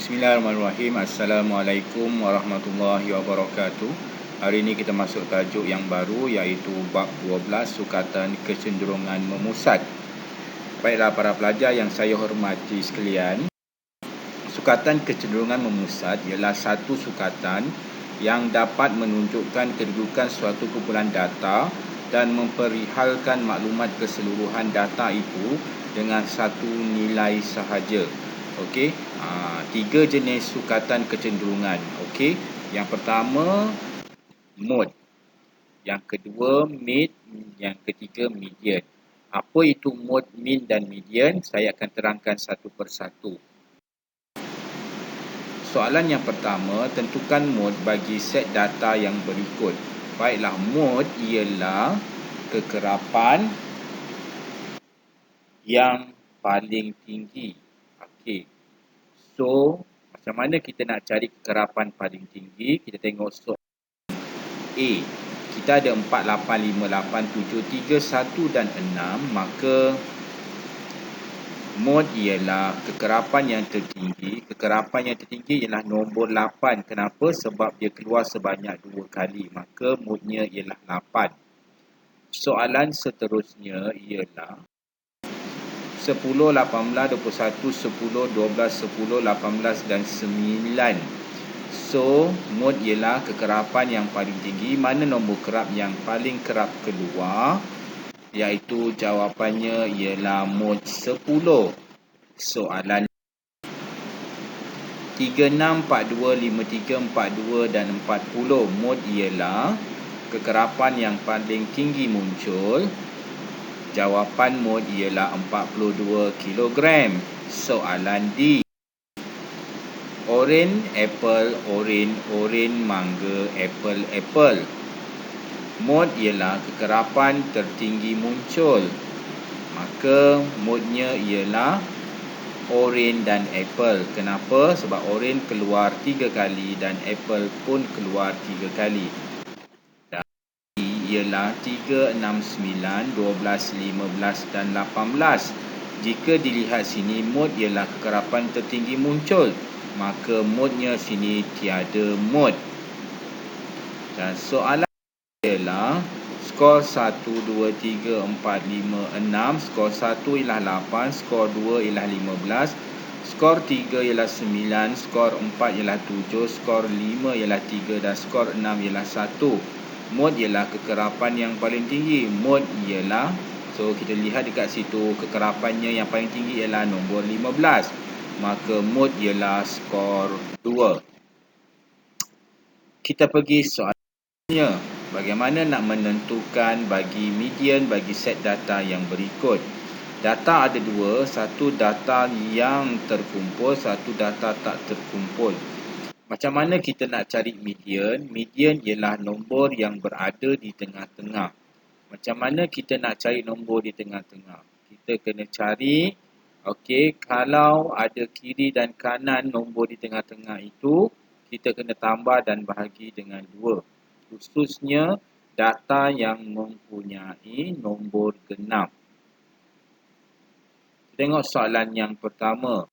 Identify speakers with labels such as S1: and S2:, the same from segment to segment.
S1: Bismillahirrahmanirrahim. Assalamualaikum warahmatullahi wabarakatuh. Hari ini kita masuk tajuk yang baru, iaitu bab 12, sukatan kecenderungan memusat. Baiklah para pelajar yang saya hormati sekalian, sukatan kecenderungan memusat ialah satu sukatan yang dapat menunjukkan kedudukan suatu kumpulan data dan memperihalkan maklumat keseluruhan data itu dengan satu nilai sahaja. Okey, tiga jenis sukatan kecenderungan. Okey, yang pertama mode, yang kedua mid, yang ketiga median. Apa itu mode, mean dan median? Saya akan terangkan satu persatu. Soalan yang pertama, tentukan mode bagi set data yang berikut. Baiklah, mode ialah kekerapan yang paling tinggi. Okey. So, macam mana kita nak cari kekerapan paling tinggi? Kita tengok soalan A. Kita ada 4, 8, 5, 8, 7, 3, 1 dan 6. Maka mode ialah kekerapan yang tertinggi. Kekerapan yang tertinggi ialah nombor 8. Kenapa? Sebab dia keluar sebanyak 2 kali. Maka mode-nya ialah 8. Soalan seterusnya ialah 10, 18, 21, 10, 12, 10, 18 dan 9. So, mode ialah kekerapan yang paling tinggi. Mana nombor kerap yang paling kerap keluar? Iaitu jawapannya ialah mode 10. Soalan 36, 42, 53, 42 dan 40. Mode ialah kekerapan yang paling tinggi muncul. Jawapan mode ialah 42 kg. Soalan D. Oren, apple, oren, mangga, apple. Mode ialah kekerapan tertinggi muncul. Maka mode-nya ialah oren dan apple. Kenapa? Sebab oren keluar 3 kali dan apple pun keluar 3 kali. Ialah 3, 6, 9, 12, 15 dan 18. Jika dilihat sini, mode ialah kekerapan tertinggi muncul. Maka mode-nya sini tiada mode. Dan soalan ialah skor 1, 2, 3, 4, 5, 6. Skor 1 ialah 8, skor 2 ialah 15, skor 3 ialah 9, skor 4 ialah 7, skor 5 ialah 3 dan skor 6 ialah 1. Mode ialah kekerapan yang paling tinggi. Mode ialah, so kita lihat dekat situ, kekerapannya yang paling tinggi ialah nombor 15. Maka mode ialah skor 2. Kita pergi soalannya. Bagaimana nak menentukan bagi median bagi set data yang berikut? Data ada dua, satu data yang terkumpul, satu data tak terkumpul. Macam mana kita nak cari median? Median ialah nombor yang berada di tengah-tengah. Macam mana kita nak cari nombor di tengah-tengah? Kita kena cari, okey, kalau ada kiri dan kanan nombor di tengah-tengah itu, kita kena tambah dan bahagi dengan 2. Khususnya data yang mempunyai nombor genap. Tengok soalan yang pertama.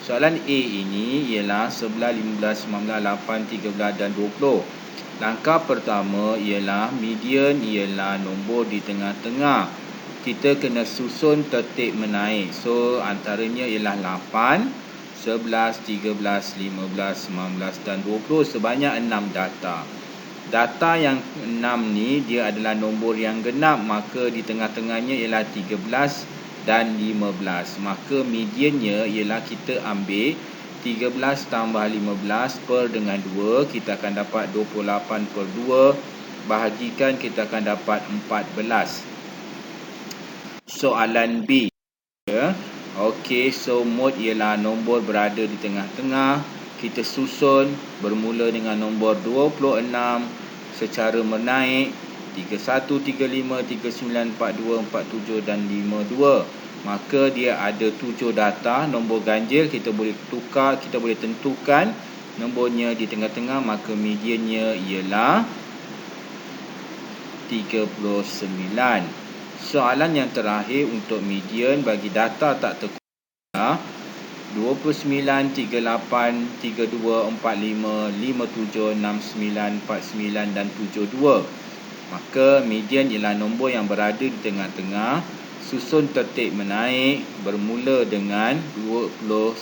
S1: Soalan A ini ialah 11, 15, 19, 8, 13 dan 20. Langkah pertama ialah median ialah nombor di tengah-tengah. Kita kena susun tertib menaik. So, antaranya ialah 8, 11, 13, 15, 19 dan 20. Sebanyak 6 data. Data yang 6 ni dia adalah nombor yang genap. Maka di tengah-tengahnya ialah 13 dan 15. Maka mediannya ialah kita ambil 13 tambah 15 per dengan 2. Kita akan dapat 28 per 2. Bahagikan kita akan dapat 14. Soalan B. Okey, so mode ialah nombor berada di tengah-tengah. Kita susun bermula dengan nombor 26 secara menaik. 31, 35, 39, 42, 47 dan 52. Maka dia ada 7 data. Nombor ganjil kita boleh tukar, kita boleh tentukan nombornya di tengah-tengah. Maka mediannya ialah 39. Soalan yang terakhir untuk median bagi data tak terkumpul. 29, 38, 32, 45, 57, 69, 49 dan 72. Maka median ialah nombor yang berada di tengah-tengah, susun tertib menaik bermula dengan 29,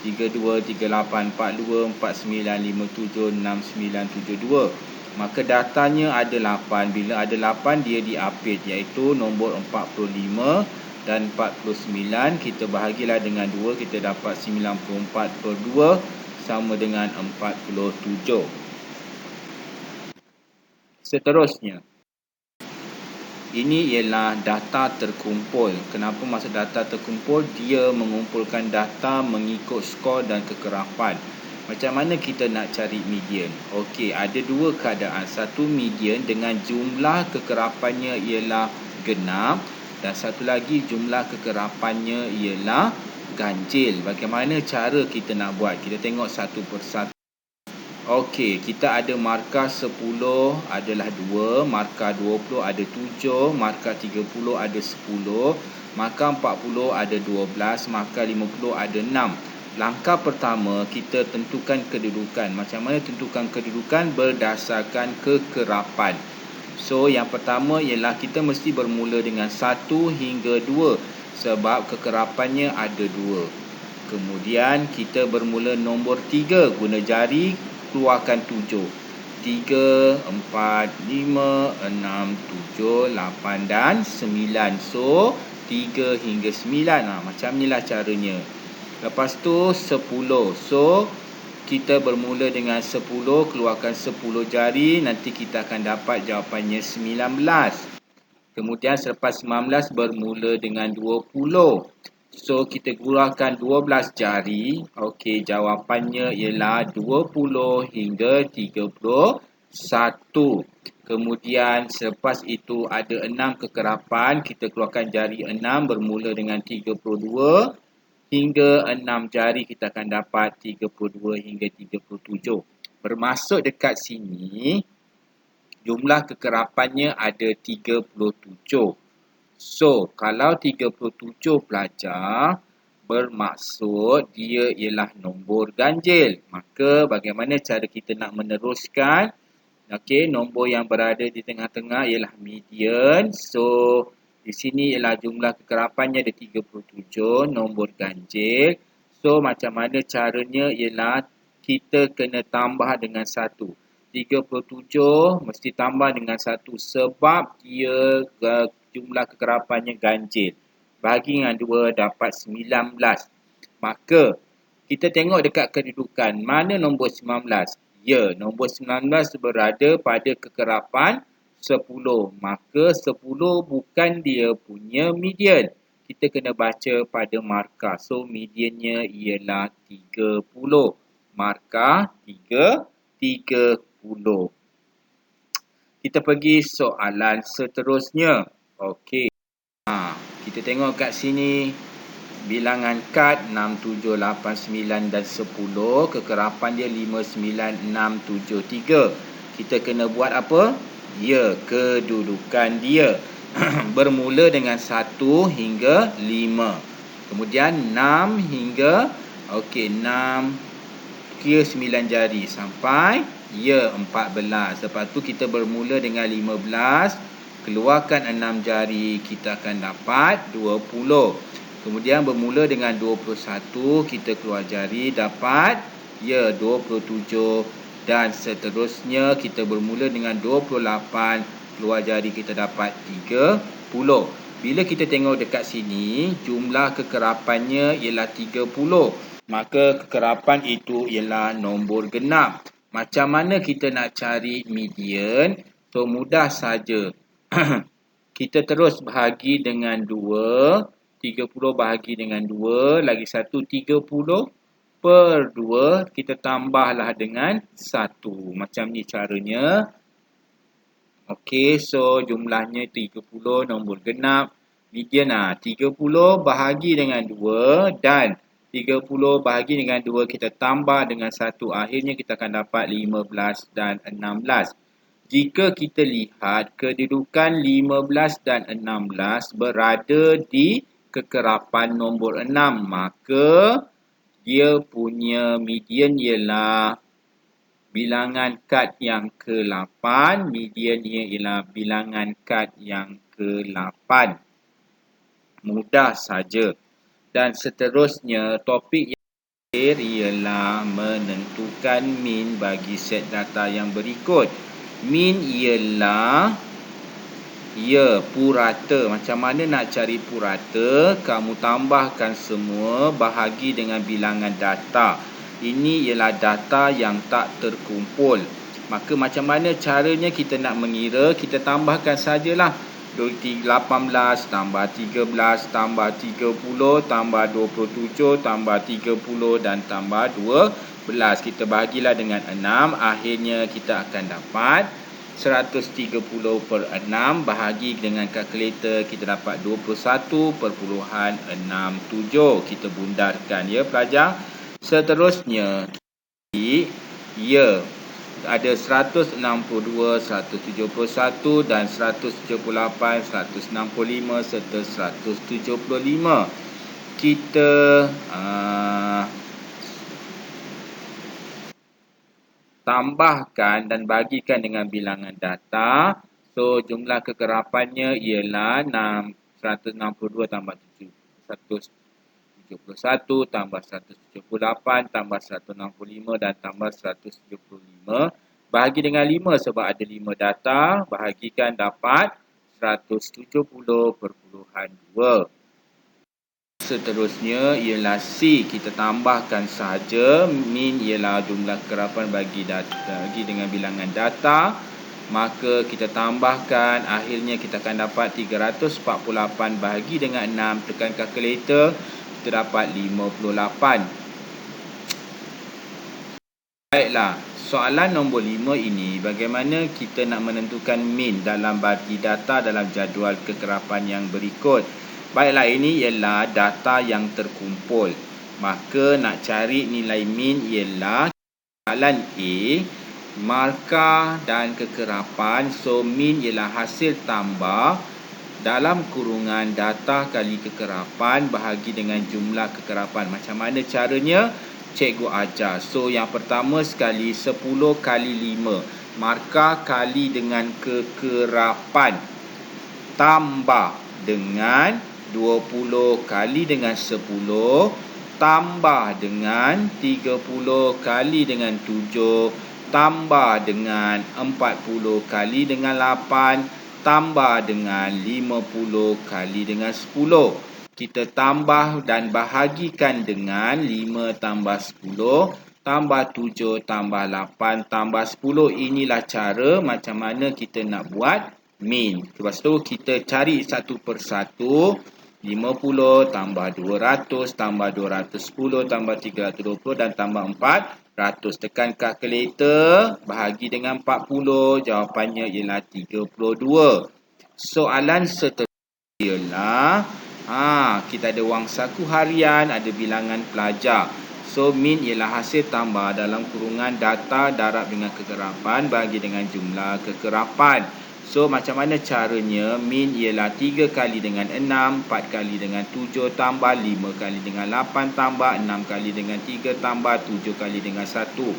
S1: 32, 38, 42, 49, 57, 69, 72. Maka datanya ada 8. Bila ada 8 dia diapit, iaitu nombor 45 dan 49. Kita bahagilah dengan 2, kita dapat 94/2 sama dengan 47. Seterusnya, ini ialah data terkumpul. Kenapa maksud data terkumpul? Dia mengumpulkan data mengikut skor dan kekerapan. Macam mana kita nak cari median? Okey, ada dua keadaan. Satu, median dengan jumlah kekerapannya ialah genap, dan satu lagi jumlah kekerapannya ialah ganjil. Bagaimana cara kita nak buat? Kita tengok satu persatu. Okey, kita ada markah 10 adalah 2, markah 20 ada 7, markah 30 ada 10, markah 40 ada 12, markah 50 ada 6. Langkah pertama, kita tentukan kedudukan. Macam mana tentukan kedudukan? Berdasarkan kekerapan. So, yang pertama ialah kita mesti bermula dengan 1 hingga 2 sebab kekerapannya ada 2. Kemudian kita bermula nombor 3, guna jari keluarkan 7. 3, 4, 5, 6, 7, 8 dan 9. So, 3 hingga 9. Macam inilah caranya. Lepas tu 10. So, kita bermula dengan 10, keluarkan 10 jari. Nanti kita akan dapat jawapannya 19. Kemudian selepas 19 bermula dengan 20. So, kita gunakan 12 jari. Okey, jawapannya ialah 20 hingga 31. Kemudian selepas itu ada 6 kekerapan. Kita keluarkan jari 6 bermula dengan 32. Hingga 6 jari kita akan dapat 32 hingga 37. Bermaksud dekat sini, jumlah kekerapannya ada 37. So, kalau 37 pelajar, bermaksud dia ialah nombor ganjil. Maka bagaimana cara kita nak meneruskan? Okey, nombor yang berada di tengah-tengah ialah median. So, di sini ialah jumlah kekerapannya ada 37, nombor ganjil. So, macam mana caranya ialah kita kena tambah dengan 1. 37 mesti tambah dengan 1 sebab dia jumlah kekerapannya ganjil. Bahagi dengan 2 dapat 19. Maka kita tengok dekat kedudukan. Mana nombor 19? Ya, nombor 19 berada pada kekerapan 10. Maka 10 bukan dia punya median. Kita kena baca pada markah. So, mediannya ialah 30. Markah 30. Kita pergi soalan seterusnya. Okey. Kita tengok kat sini. Bilangan kad 6, 7, 8, 9 dan 10. Kekerapan dia 5, 9, 6, 7, 3. Kita kena buat apa? Ya, kedudukan dia. Bermula dengan 1 hingga 5. Kemudian 6 hingga 6. Kira 9 jari sampai 14. Lepas tu kita bermula dengan 15. Keluarkan 6 jari, kita akan dapat 20. Kemudian bermula dengan 21, kita keluar jari, dapat 27. Dan seterusnya kita bermula dengan 28, keluar jari kita dapat 30. Bila kita tengok dekat sini, jumlah kekerapannya ialah 30. Maka kekerapan itu ialah nombor genap. Macam mana kita nak cari median? So, mudah saja. Kita terus bahagi dengan 2. 30 bahagi dengan 2. Lagi satu 30 per 2. Kita tambahlah dengan 1. Macam ni caranya. Okey, so jumlahnya 30, nombor genap. Median 30 bahagi dengan 2 dan 30 bahagi dengan 2 kita tambah dengan 1. Akhirnya kita akan dapat 15 dan 16. Jika kita lihat kedudukan 15 dan 16 berada di kekerapan nombor 6, maka dia punya median ialah bilangan kad yang ke-8, mediannya ialah bilangan kad yang ke-8. Mudah saja. Dan seterusnya, topik yang terakhir ialah menentukan mean bagi set data yang berikut. Mean ialah purata. Macam mana nak cari purata? Kamu tambahkan semua, bahagi dengan bilangan data. Ini ialah data yang tak terkumpul. Maka macam mana caranya kita nak mengira? Kita tambahkan sajalah. 18 tambah 13 tambah 30 tambah 27 tambah 30 dan tambah 12. Kita bahagilah dengan 6. Akhirnya kita akan dapat 130 per 6 bahagi dengan kalkulator, kita dapat 21.67. Kita bundarkan ya pelajar. Seterusnya ada 162, 171 dan 178, 165 serta 175. Kita tambahkan dan bagikan dengan bilangan data. So, jumlah kekerapannya ialah 162 tambah 171 tambah 178 tambah 165 dan tambah 175. Bahagi dengan 5 sebab ada 5 data. Bahagikan dapat 170.2. Seterusnya ialah C. Kita tambahkan sahaja. Mean ialah jumlah kekerapan bagi dengan bilangan data. Maka kita tambahkan, akhirnya kita akan dapat 348 bahagi dengan 6. Tekan kalkulator, kita dapat 58. Baiklah, soalan nombor 5 ini, bagaimana kita nak menentukan mean dalam bagi data dalam jadual kekerapan yang berikut. Baiklah, ini ialah data yang terkumpul. Maka nak cari nilai mean ialah soalan A, markah dan kekerapan. So, mean ialah hasil tambah dalam kurungan data kali kekerapan bahagi dengan jumlah kekerapan. Macam mana caranya? Cikgu ajar. So, yang pertama sekali 10 kali 5. Markah kali dengan kekerapan. Tambah dengan 20 kali dengan 10. Tambah dengan 30 kali dengan 7. Tambah dengan 40 kali dengan 8. Tambah dengan 50 kali dengan 10. Kita tambah dan bahagikan dengan 5 tambah 10 tambah 7 tambah 8 tambah 10. Inilah cara macam mana kita nak buat mean. Lepas tu kita cari satu persatu. 50 tambah 200 tambah 210 tambah 320 dan tambah 400. Tekan kalkulator, bahagi dengan 40. Jawapannya ialah 32. Soalan seterusnya ialah kita ada wang saku harian, ada bilangan pelajar. So, mean ialah hasil tambah dalam kurungan data darab dengan kekerapan bagi dengan jumlah kekerapan. So, macam mana caranya? Mean ialah 3 kali dengan 6, 4 kali dengan 7, tambah 5 kali dengan 8, tambah 6 kali dengan 3, tambah 7 kali dengan 1.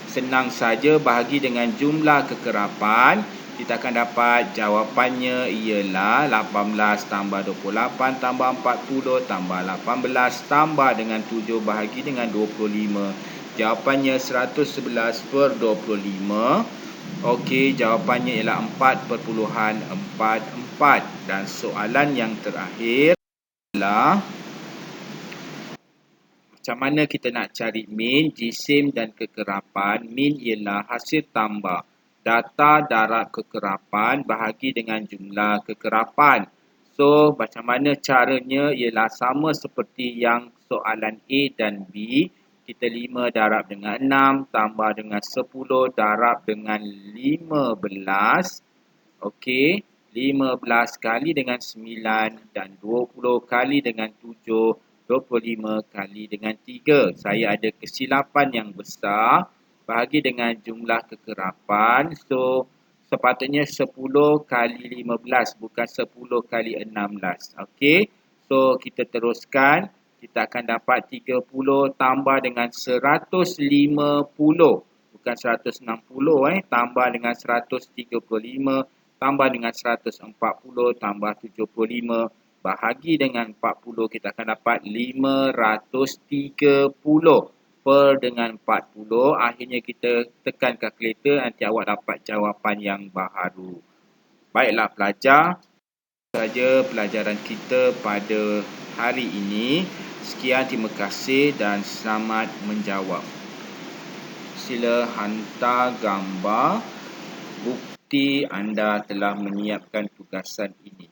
S1: Senang saja, bahagi dengan jumlah kekerapan. Kita akan dapat jawapannya ialah 18 tambah 28 tambah 40 tambah 18 tambah dengan 7 bahagi dengan 25. Jawapannya 111 per 25. Okey, jawapannya ialah 4.44. Dan soalan yang terakhir adalah macam mana kita nak cari mean, jisim dan kekerapan. Mean ialah hasil tambah data darab kekerapan bahagi dengan jumlah kekerapan. So, macam mana caranya ialah sama seperti yang soalan A dan B. Kita 5 darab dengan 6 tambah dengan 10 darab dengan 15. Okey, 15 kali dengan 9 dan 20 kali dengan 7, 25 kali dengan 3. Saya ada kesilapan yang besar. Bahagi dengan jumlah kekerapan. So, sepatutnya 10 kali 15 bukan 10 kali 16. Okey. Untuk kita teruskan, kita akan dapat 30 tambah dengan 150. Bukan 160 tambah dengan 135 tambah dengan 140 tambah 75 bahagi dengan 40, kita akan dapat 530 per dengan 40. Akhirnya kita tekan kalkulator, nanti awak dapat jawapan yang baharu. Baiklah pelajar, saja pelajaran kita pada hari ini. Sekian, terima kasih dan selamat menjawab. Sila hantar gambar bukti anda telah menyiapkan tugasan ini.